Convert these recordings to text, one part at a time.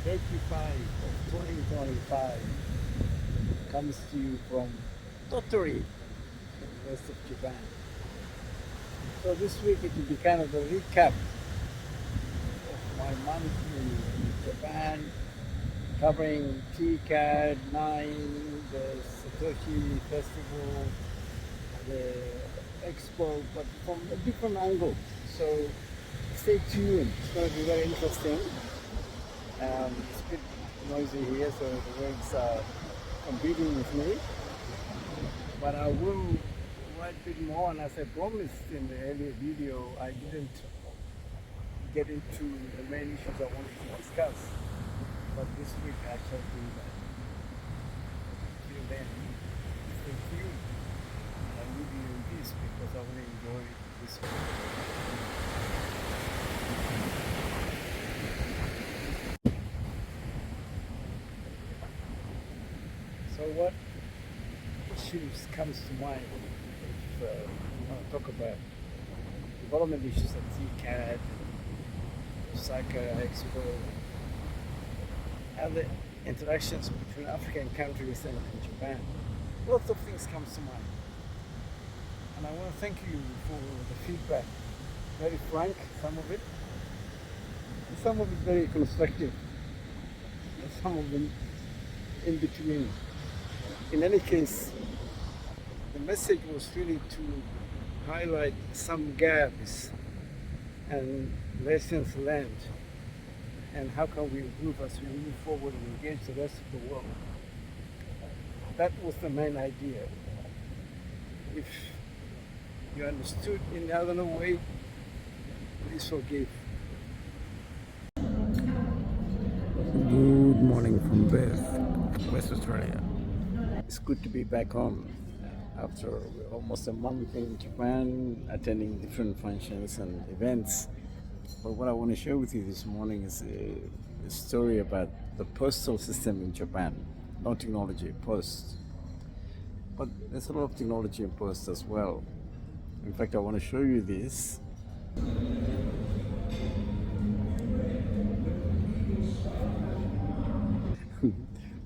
85 of 2025 comes to you from Tottori, west of Japan. So this week it will be kind of a recap of my month in Japan, covering TICAD 9, the Satoshi Festival, the Expo, but from a different angle. So stay tuned. It's going to be very interesting. It's a bit noisy here, so the waves are competing with me. But I will write a bit more, and as I promised in the earlier video, I didn't get into the main issues I wanted to discuss. But this week I shall do that. Till then, stay tuned. I'll leave you in peace because I want to enjoy this week. So what issues comes to mind if we want to talk about development issues at TICAD, Osaka Expo, and the interactions between African countries and Japan? Lots of things comes to mind. And I want to thank you for the feedback. Very frank, some of it, and some of it very constructive, and some of them in between. In any case, the message was really to highlight some gaps and lessons learned, and how can we improve as we move forward and engage the rest of the world. That was the main idea. If you understood in another way, please forgive. Good morning from Perth, West Australia. It's good to be back home after almost a month in Japan, attending different functions and events. But what I want to share with you this morning is a story about the postal system in Japan. Not technology, post. But there's a lot of technology in post as well. In fact, I want to show you this.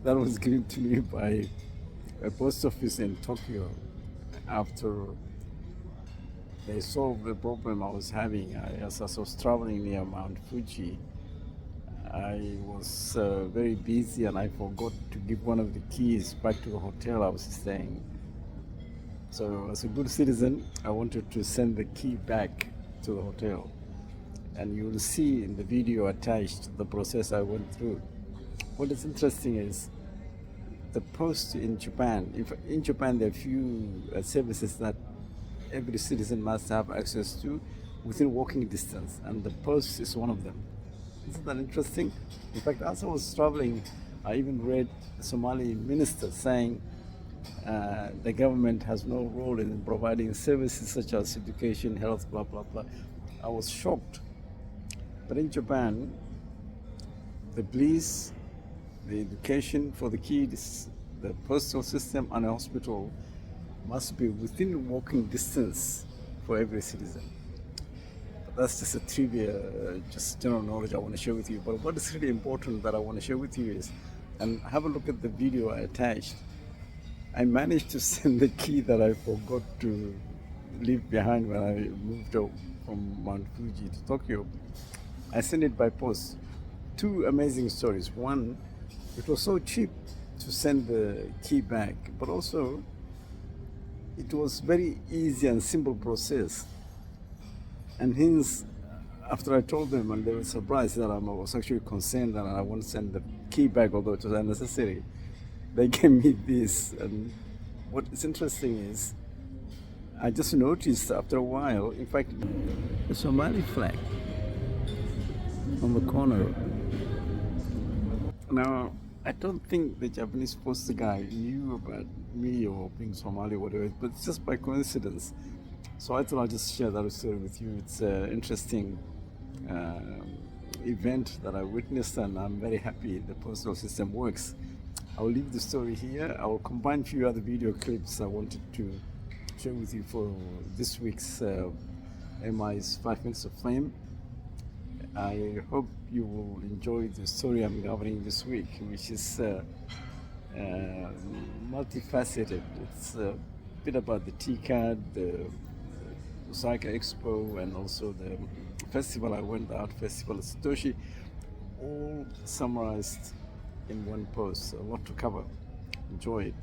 That was given to me by a post office in Tokyo after they solved the problem I was having. As I was traveling near Mount Fuji, I was very busy and I forgot to give one of the keys back to the hotel I was staying. So as a good citizen, I wanted to send the key back to the hotel. And you will see in the video attached the process I went through. What is interesting is the post in Japan. In Japan, there are few services that every citizen must have access to within walking distance, and the post is one of them. Isn't that interesting? In fact, as I was traveling, I even read a Somali minister saying the government has no role in providing services such as education, health, blah, blah, blah. I was shocked. But in Japan, the police, the education for the kids, the postal system, and a hospital must be within walking distance for every citizen. But that's just a trivia, just general knowledge I want to share with you. But what is really important that I want to share with you is, and have a look at the video I attached. I managed to send the key that I forgot to leave behind when I moved out from Mount Fuji to Tokyo. I sent it by post. Two amazing stories. One, it was so cheap to send the key back, but also it was very easy and simple process. And hence, after I told them, and they were surprised that I was actually concerned that I won't send the key back, although it was unnecessary, they gave me this. And what is interesting is, I just noticed after a while, in fact, the Somali flag on the corner. Now, I don't think the Japanese post guy knew about me or being Somali or whatever, but it's just by coincidence. So I thought I'll just share that story with you. It's an interesting event that I witnessed, and I'm very happy the postal system works. I'll leave the story here. I will combine a few other video clips I wanted to share with you for this week's MI's 5 Minutes of Fame. I hope you will enjoy the story I'm covering this week, which is multifaceted. It's a bit about the TICAD, the Osaka Expo, and also the festival I went out, Festival Satoshi, all summarized in one post. A lot to cover. Enjoy it.